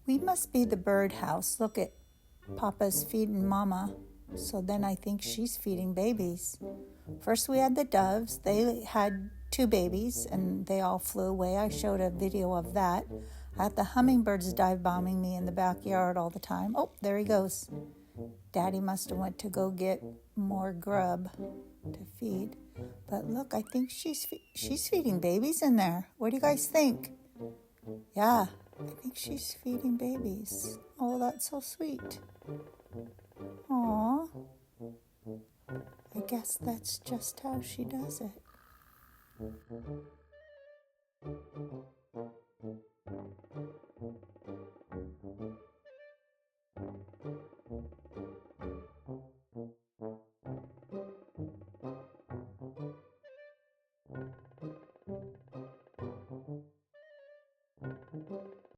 We must be the birdhouse. Look at Papa's feeding Mama. So then I think she's feeding babies. First we had the doves. They had 2 babies and they all flew away. I showed a video of that. I had the hummingbirds dive bombing me in the backyard all the time. Oh, there he goes. Daddy must have went to go get more grub to feed. But look, I think she's feeding babies in there. What do you guys think? Yeah, I think she's feeding babies. Oh, that's so sweet. Aw. I guess that's just how she does it.